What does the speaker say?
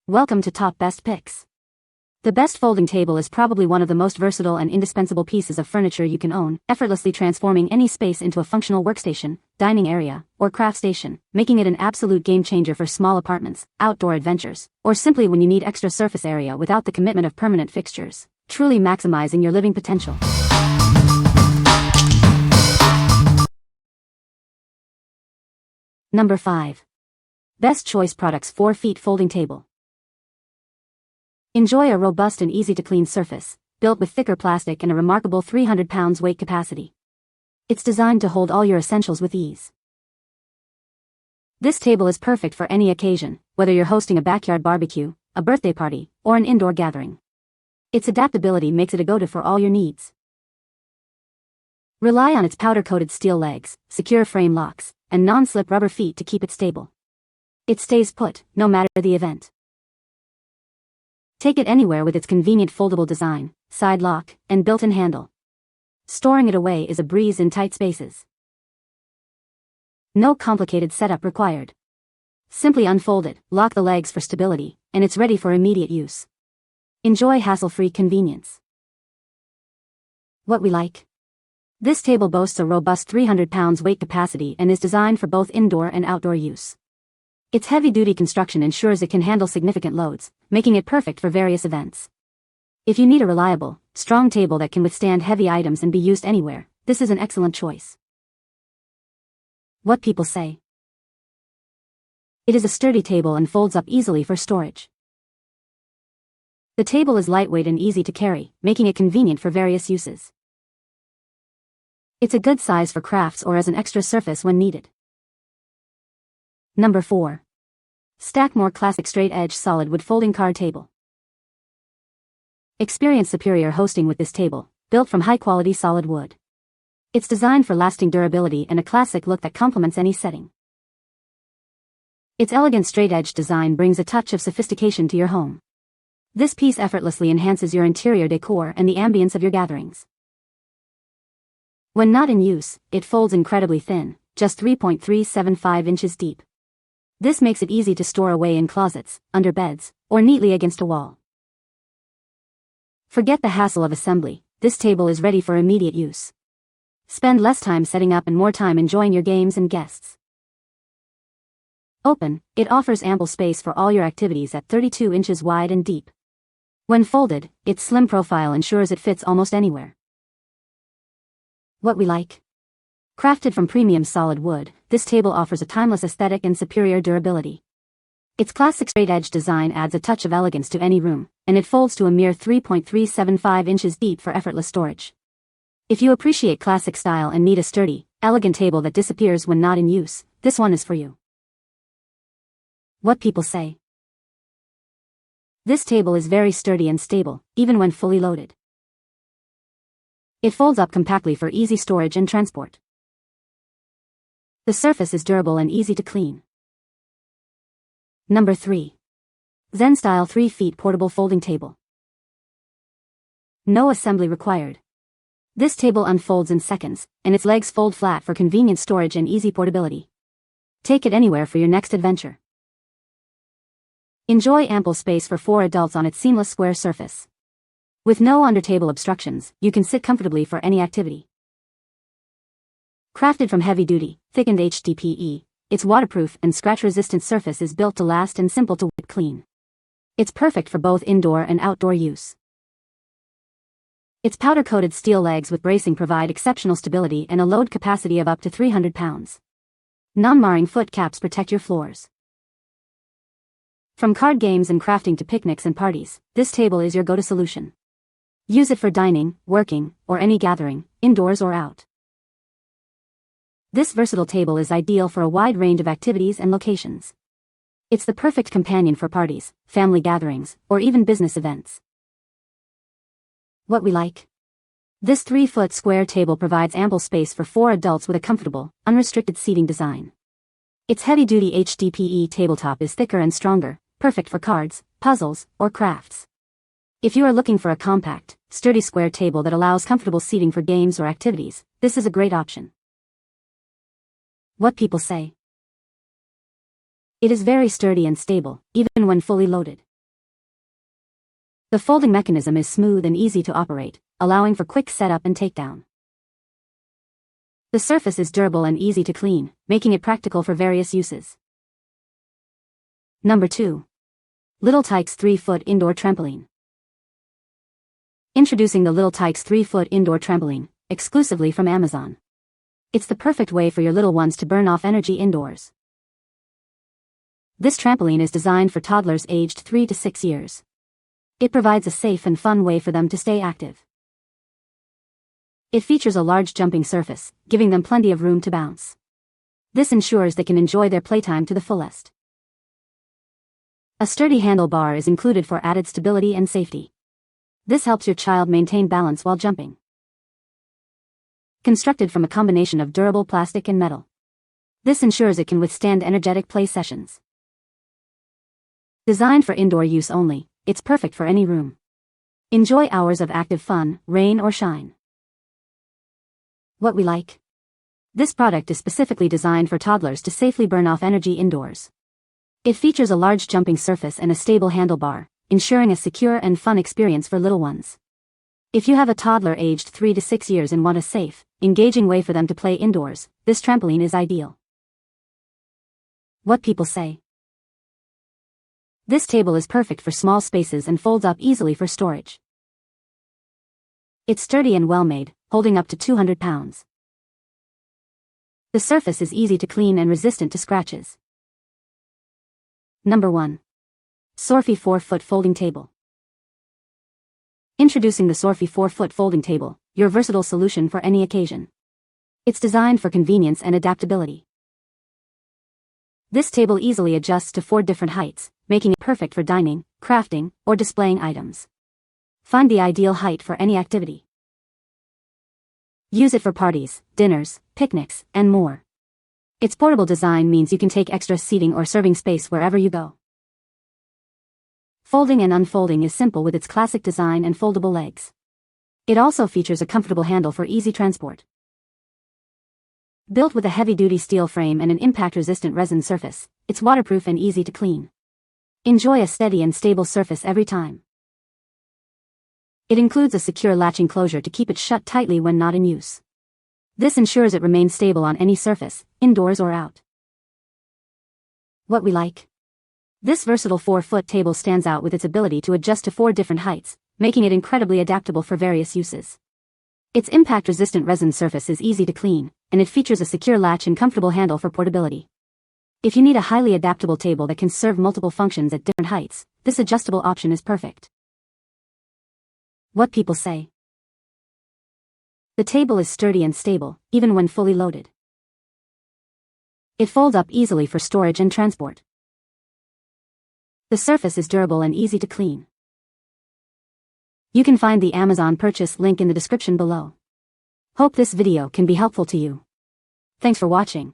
Welcome to Top Best Picks. The best folding table is probably one of the most versatile and indispensable pieces of furniture you can own, effortlessly transforming any space into a functional workstation, dining area, or craft station, making it an absolute game changer for small apartments, outdoor adventures, or simply when you need extra surface area without the commitment of permanent fixtures, truly maximizing your living potential. Number 5. Best Choice Products 4 Feet Folding Table. Enjoy a robust and easy-to-clean surface, built with thicker plastic and a remarkable 300 pounds weight capacity. It's designed to hold all your essentials with ease. This table is perfect for any occasion, whether you're hosting a backyard barbecue, a birthday party, or an indoor gathering. Its adaptability makes it a go-to for all your needs. Rely on its powder-coated steel legs, secure frame locks, and non-slip rubber feet to keep it stable. It stays put, no matter the event. Take it anywhere with its convenient foldable design, side lock, and built-in handle. Storing it away is a breeze in tight spaces. No complicated setup required. Simply unfold it, lock the legs for stability, and it's ready for immediate use. Enjoy hassle-free convenience. What we like. This table boasts a robust 300 pounds weight capacity and is designed for both indoor and outdoor use. Its heavy-duty construction ensures it can handle significant loads, making it perfect for various events. If you need a reliable, strong table that can withstand heavy items and be used anywhere, this is an excellent choice. What people say. It is a sturdy table and folds up easily for storage. The table is lightweight and easy to carry, making it convenient for various uses. It's a good size for crafts or as an extra surface when needed. Number 4. Stakmore Classic Straight Edge Solid Wood Folding Card Table. Experience superior hosting with this table, built from high-quality solid wood. It's designed for lasting durability and a classic look that complements any setting. Its elegant straight-edge design brings a touch of sophistication to your home. This piece effortlessly enhances your interior decor and the ambience of your gatherings. When not in use, it folds incredibly thin, just 3.375 inches deep. This makes it easy to store away in closets, under beds, or neatly against a wall. Forget the hassle of assembly, this table is ready for immediate use. Spend less time setting up and more time enjoying your games and guests. Open, it offers ample space for all your activities at 32 inches wide and deep. When folded, its slim profile ensures it fits almost anywhere. What we like. Crafted from premium solid wood, this table offers a timeless aesthetic and superior durability. Its classic straight-edge design adds a touch of elegance to any room, and it folds to a mere 3.375 inches deep for effortless storage. If you appreciate classic style and need a sturdy, elegant table that disappears when not in use, this one is for you. What people say. This table is very sturdy and stable, even when fully loaded. It folds up compactly for easy storage and transport. The surface is durable and easy to clean. Number 3. ZenStyle 3 Feet Portable Folding Table. No assembly required. This table unfolds in seconds, and its legs fold flat for convenient storage and easy portability. Take it anywhere for your next adventure. Enjoy ample space for 4 adults on its seamless square surface. With no under-table obstructions, you can sit comfortably for any activity. Crafted from heavy-duty, thickened HDPE, its waterproof and scratch-resistant surface is built to last and simple to wipe clean. It's perfect for both indoor and outdoor use. Its powder-coated steel legs with bracing provide exceptional stability and a load capacity of up to 300 pounds. Non-marring foot caps protect your floors. From card games and crafting to picnics and parties, this table is your go-to solution. Use it for dining, working, or any gathering, indoors or out. This versatile table is ideal for a wide range of activities and locations. It's the perfect companion for parties, family gatherings, or even business events. What we like. This 3-foot square table provides ample space for 4 adults with a comfortable, unrestricted seating design. Its heavy-duty HDPE tabletop is thicker and stronger, perfect for cards, puzzles, or crafts. If you are looking for a compact, sturdy square table that allows comfortable seating for games or activities, this is a great option. What people say. It is very sturdy and stable, even when fully loaded. The folding mechanism is smooth and easy to operate, allowing for quick setup and takedown. The surface is durable and easy to clean, making it practical for various uses. Number 2. Little Tikes 3-foot indoor trampoline. Introducing the Little Tikes 3-foot indoor trampoline, exclusively from Amazon. It's the perfect way for your little ones to burn off energy indoors. This trampoline is designed for toddlers aged 3 to 6 years. It provides a safe and fun way for them to stay active. It features a large jumping surface, giving them plenty of room to bounce. This ensures they can enjoy their playtime to the fullest. A sturdy handlebar is included for added stability and safety. This helps your child maintain balance while jumping. Constructed from a combination of durable plastic and metal. This ensures it can withstand energetic play sessions. Designed for indoor use only, it's perfect for any room. Enjoy hours of active fun, rain or shine. What we like. This product is specifically designed for toddlers to safely burn off energy indoors. It features a large jumping surface and a stable handlebar, ensuring a secure and fun experience for little ones. If you have a toddler aged 3 to 6 years and want a safe, engaging way for them to play indoors, this trampoline is ideal. What people say. This table is perfect for small spaces and folds up easily for storage. It's sturdy and well-made, holding up to 200 pounds. The surface is easy to clean and resistant to scratches. Number 1. Sorfey 4-foot folding table. Introducing the Sorfey 4-foot folding table, your versatile solution for any occasion. It's designed for convenience and adaptability. This table easily adjusts to 4 different heights, making it perfect for dining, crafting, or displaying items. Find the ideal height for any activity. Use it for parties, dinners, picnics, and more. Its portable design means you can take extra seating or serving space wherever you go. Folding and unfolding is simple with its classic design and foldable legs. It also features a comfortable handle for easy transport. Built with a heavy-duty steel frame and an impact-resistant resin surface, it's waterproof and easy to clean. Enjoy a steady and stable surface every time. It includes a secure latching closure to keep it shut tightly when not in use. This ensures it remains stable on any surface, indoors or out. What we like. This versatile 4-foot table stands out with its ability to adjust to 4 different heights, making it incredibly adaptable for various uses. Its impact-resistant resin surface is easy to clean, and it features a secure latch and comfortable handle for portability. If you need a highly adaptable table that can serve multiple functions at different heights, this adjustable option is perfect. What people say. The table is sturdy and stable, even when fully loaded. It folds up easily for storage and transport. The surface is durable and easy to clean. You can find the Amazon purchase link in the description below. Hope this video can be helpful to you. Thanks for watching.